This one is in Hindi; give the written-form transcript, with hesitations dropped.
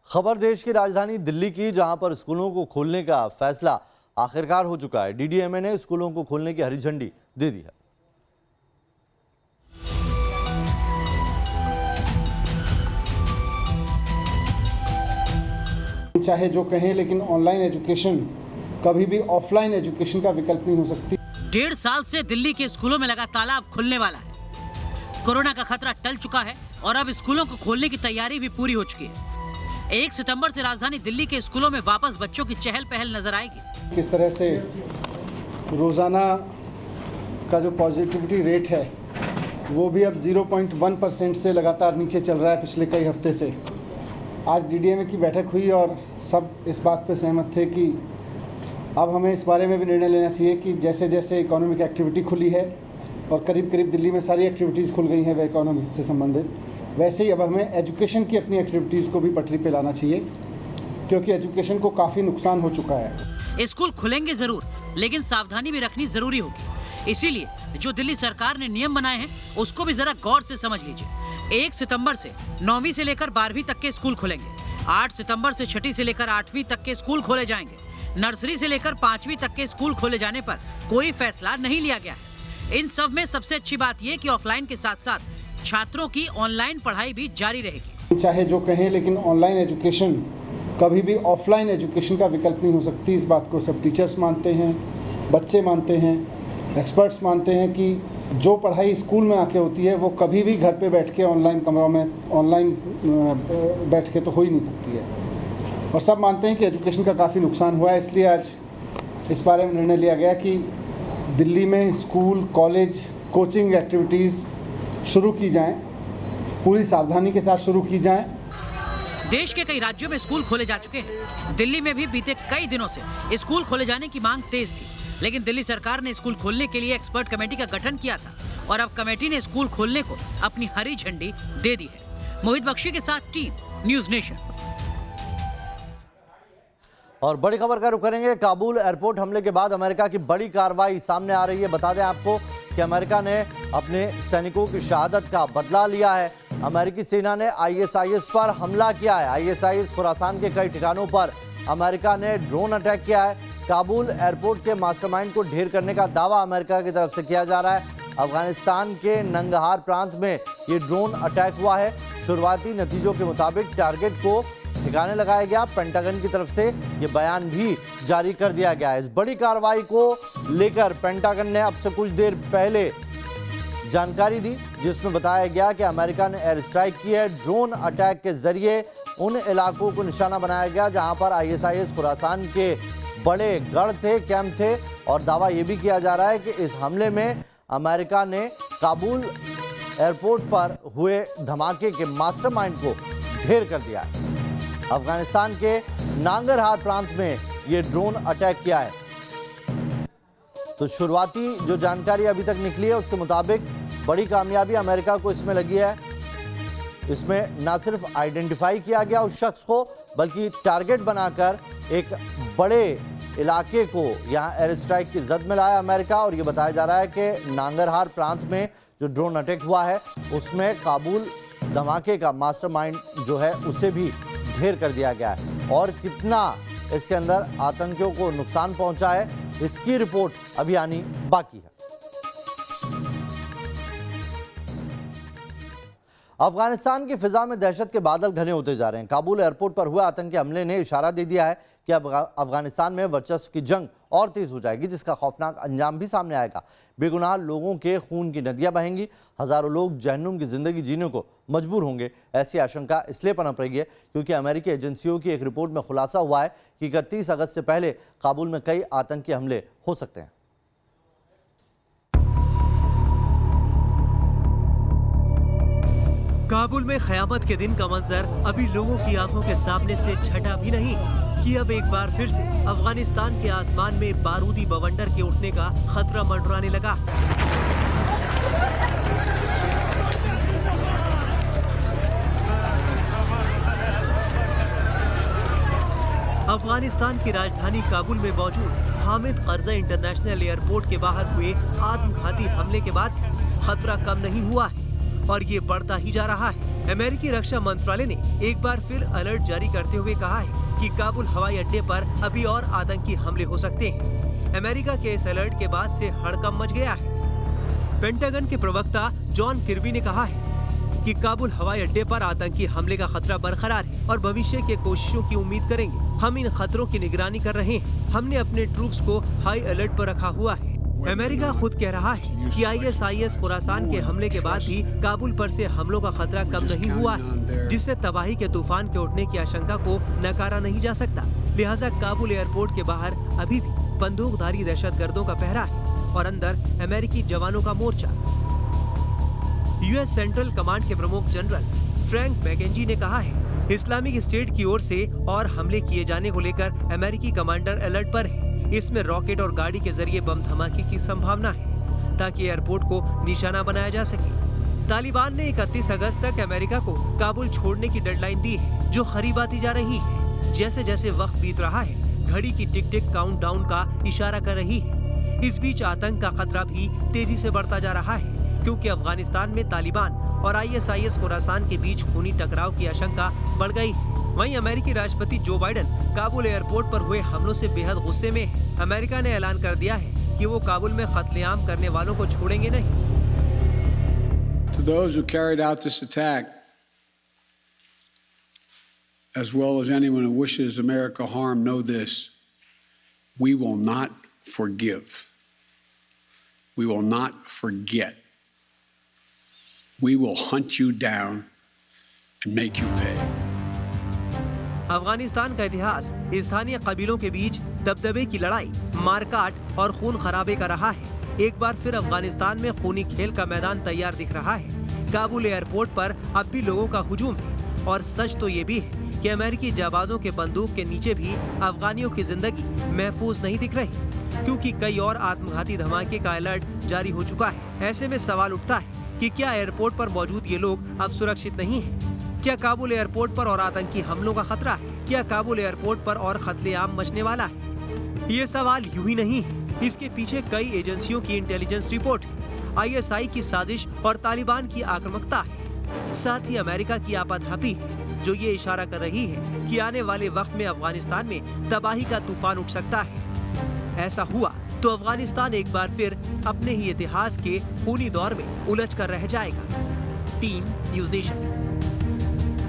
खबर देश की राजधानी दिल्ली की, जहां पर स्कूलों को खोलने का फैसला आखिरकार हो चुका है। डीडीएमए ने स्कूलों को खोलने की हरी झंडी दे दी है। चाहे जो कहें, लेकिन ऑनलाइन एजुकेशन कभी भी ऑफलाइन एजुकेशन का विकल्प नहीं हो सकती। 1.5 साल से दिल्ली के स्कूलों में लगा ताला अब खुलने वाला है। कोरोना का खतरा टल चुका है और अब स्कूलों को खोलने की तैयारी भी पूरी हो चुकी है। 1 सितंबर से राजधानी दिल्ली के स्कूलों में वापस बच्चों की चहल पहल नजर आएगी। किस तरह से रोजाना का जो पॉजिटिविटी रेट है वो भी अब 0.1% से लगातार नीचे चल रहा है पिछले कई हफ्ते से। आज डीडीएमए की बैठक हुई और सब इस बात पर सहमत थे कि अब हमें इस बारे में भी निर्णय लेना चाहिए कि जैसे जैसे इकोनॉमिक एक्टिविटी खुली है और करीब करीब दिल्ली में सारी एक्टिविटीज़ खुल गई हैं वे इकोनॉमी से संबंधित, वैसे ही अब हमें एजुकेशन की अपनी एक्टिविटीज़ को भी पटरी पे लाना चाहिए, क्योंकि एजुकेशन को काफ़ी नुकसान हो चुका है। स्कूल खुलेंगे जरूर, लेकिन सावधानी भी रखनी जरूरी होगी। इसीलिए जो दिल्ली सरकार ने नियम बनाए हैं उसको भी जरा गौर से समझ लीजिए। 1 सितंबर से 9वीं से लेकर 12वीं तक के स्कूल खुलेंगे। 8 सितंबर से 6ठी से लेकर 8वीं तक के स्कूल खोले जाएंगे। नर्सरी से लेकर 5वीं तक के स्कूल खोले जाने पर कोई फैसला नहीं लिया गया है। इन सब में सबसे अच्छी बात यह कि ऑफलाइन के साथ साथ छात्रों की ऑनलाइन पढ़ाई भी जारी रहेगी। चाहे जो कहें, लेकिन ऑनलाइन एजुकेशन कभी भी ऑफलाइन एजुकेशन का विकल्प नहीं हो सकती। इस बात को सब टीचर्स मानते हैं, बच्चे मानते हैं, एक्सपर्ट्स मानते हैं कि जो पढ़ाई स्कूल में आके होती है वो कभी भी घर पे बैठ के ऑनलाइन कमरों में ऑनलाइन बैठ के तो हो ही नहीं सकती है। और सब मानते हैं कि एजुकेशन का काफ़ी नुकसान हुआ है। इसलिए आज इस बारे में निर्णय लिया गया कि दिल्ली में स्कूल, कॉलेज, कोचिंग एक्टिविटीज़ शुरू की जाएं, पूरी सावधानी के साथ शुरू की जाएं। देश के कई राज्यों में स्कूल खोले जा चुके हैं। दिल्ली में भी बीते कई दिनों से स्कूल खोले जाने की मांग तेज थी, लेकिन दिल्ली सरकार ने स्कूल खोलने के लिए एक्सपर्ट कमेटी का गठन किया था और अब कमेटी ने स्कूल खोलने को अपनी हरी झंडी दे दी है। मोहित बख्शी के साथ टीम न्यूज़ नेशन। और बड़ी खबर का रुख करेंगे। काबुल एयरपोर्ट हमले के बाद अमेरिका की बड़ी कार्रवाई सामने आ रही है। बता दें आपको कि अमेरिका ने अपने सैनिकों की शहादत का बदला लिया है। अमेरिकी सेना ने आईएसआईएस पर हमला किया है। आईएसआईएस खुरासान के कई ठिकानों पर अमेरिका ने ड्रोन अटैक किया है। काबुल एयरपोर्ट के मास्टरमाइंड को ढेर करने का दावा अमेरिका की तरफ से किया जा रहा है। अफगानिस्तान के नंगहार प्रांत में ये ड्रोन अटैक हुआ है। शुरुआती नतीजों के मुताबिक टारगेट को ठिकाने लगाया गया। पेंटागन की तरफ से ये बयान भी जारी कर दिया गया है। इस बड़ी कार्रवाई को लेकर पेंटागन ने अब से कुछ देर पहले जानकारी दी, जिसमें बताया गया कि अमेरिका ने एयर स्ट्राइक की है। ड्रोन अटैक के जरिए उन इलाकों को निशाना बनाया गया जहां पर आईएसआईएस खुरासान के बड़े गढ़ थे, कैंप थे। और दावा यह भी किया जा रहा है कि इस हमले में अमेरिका ने काबुल एयरपोर्ट पर हुए धमाके के मास्टरमाइंड को ढेर कर दिया है। अफगानिस्तान के नांगरहार प्रांत में ये ड्रोन अटैक किया है। तो शुरुआती जो जानकारी अभी तक निकली है उसके मुताबिक बड़ी कामयाबी अमेरिका को इसमें लगी है। इसमें ना सिर्फ आइडेंटिफाई किया गया उस शख्स को, बल्कि टारगेट बनाकर एक बड़े इलाके को यहाँ एयर स्ट्राइक की जद में लाया अमेरिका। और ये बताया जा रहा है कि नांगरहार प्रांत में जो ड्रोन अटैक हुआ है उसमें काबुल धमाके का मास्टरमाइंड जो है उसे भी ढेर कर दिया गया है। और कितना इसके अंदर आतंकियों को नुकसान पहुंचा है इसकी रिपोर्ट अभी आनी बाकी है। अफगानिस्तान की फिजा में दहशत के बादल घने होते जा रहे हैं। काबुल एयरपोर्ट पर हुए आतंकी हमले ने इशारा दे दिया है कि अब अफगानिस्तान में वर्चस्व की जंग और तेज हो जाएगी, जिसका खौफनाक अंजाम भी सामने आएगा। बेगुनाह लोगों के खून की नदियां बहेंगी। हजारों लोग जहन्नुम की जिंदगी जीने को मजबूर होंगे। ऐसी आशंका इसलिए पनप रही है क्योंकि अमेरिकी एजेंसियों की एक रिपोर्ट में खुलासा हुआ है कि 31 अगस्त से पहले काबुल में कई आतंकी हमले हो सकते हैं। काबुल में क़यामत के दिन का मंजर अभी लोगों की आंखों के सामने से छटा भी नहीं कि अब एक बार फिर से अफगानिस्तान के आसमान में बारूदी बवंडर के उठने का खतरा मंडराने लगा। अफगानिस्तान की राजधानी काबुल में मौजूद हामिद करज़ई इंटरनेशनल एयरपोर्ट के बाहर हुए आत्मघाती हमले के बाद खतरा कम नहीं हुआ है। और ये बढ़ता ही जा रहा है। अमेरिकी रक्षा मंत्रालय ने एक बार फिर अलर्ट जारी करते हुए कहा है कि काबुल हवाई अड्डे पर अभी और आतंकी हमले हो सकते हैं। अमेरिका के इस अलर्ट के बाद से हड़कंप मच गया है। पेंटागन के प्रवक्ता जॉन किर्बी ने कहा है कि काबुल हवाई अड्डे पर आतंकी हमले का खतरा बरकरार है और भविष्य के कोशिशों की उम्मीद करेंगे। हम इन खतरों की निगरानी कर रहे हैं। हमने अपने ट्रूप्स को हाई अलर्ट पर रखा हुआ है। अमेरिका खुद कह रहा है कि ISIS खुरासान के हमले के बाद भी काबुल पर से हमलों का खतरा कम नहीं हुआ है, जिससे तबाही के तूफान के उठने की आशंका को नकारा नहीं जा सकता। लिहाजा काबुल एयरपोर्ट के बाहर अभी भी बंदूकधारी दहशतगर्दों का पहरा है और अंदर अमेरिकी जवानों का मोर्चा। US सेंट्रल कमांड के प्रमुख जनरल फ्रैंक मैकेंजी ने कहा है, इस्लामिक स्टेट की ओर से और हमले किए जाने को लेकर अमेरिकी कमांडर अलर्ट पर है। इसमें रॉकेट और गाड़ी के जरिए बम धमाके की संभावना है ताकि एयरपोर्ट को निशाना बनाया जा सके। तालिबान ने 31 अगस्त तक अमेरिका को काबुल छोड़ने की डेडलाइन दी है, जो करीब आती जा रही है। जैसे जैसे वक्त बीत रहा है, घड़ी की टिक टिक काउंटडाउन का इशारा कर रही है। इस बीच आतंक का खतरा भी तेजी से बढ़ता जा रहा है, क्योंकि अफगानिस्तान में तालिबान और ISIS खुरासान के बीच खूनी टकराव की आशंका बढ़ गई है। वहीं अमेरिकी राष्ट्रपति जो बाइडेन काबुल एयरपोर्ट पर हुए हमलों से बेहद गुस्से में है। अमेरिका ने ऐलान कर दिया है कि वो काबुल में कत्लेआम करने वालों को छोड़ेंगे नहीं। To those who carried out this attack, as well as anyone who wishes America harm, know this: we will not forgive. We will not forget. We will hunt you down and make you pay. Afghanistan का इतिहास स्थानीय कबीलों के बीच दबदबे की लड़ाई, मारकाट और खून खराबे का रहा है। एक बार फिर अफगानिस्तान में खूनी खेल का मैदान तैयार दिख रहा है। काबुल एयरपोर्ट पर अब भी लोगों का हुजूम है और सच तो ये भी है कि अमेरिकी जाबाजों के बंदूक के नीचे भी अफगानियों की जिंदगी महफूज नहीं दिख रही, क्योंकि कई और आत्मघाती धमाके का अलर्ट जारी हो चुका है। ऐसे में सवाल उठता है कि क्या एयरपोर्ट पर मौजूद ये लोग अब सुरक्षित नहीं हैं? क्या काबुल एयरपोर्ट पर और आतंकी हमलों का खतरा है? क्या काबुल एयरपोर्ट पर और कत्लेआम मचने वाला है? ये सवाल यूं ही नहीं है, इसके पीछे कई एजेंसियों की इंटेलिजेंस रिपोर्ट है, ISI की साजिश और तालिबान की आक्रामकता है। साथ ही अमेरिका की आपाधापी है, जो ये इशारा कर रही है कि आने वाले वक्त में अफगानिस्तान में तबाही का तूफान उठ सकता है। ऐसा हुआ तो अफगानिस्तान एक बार फिर अपने ही इतिहास के खूनी दौर में उलझ कर रह जाएगा। Team news nation.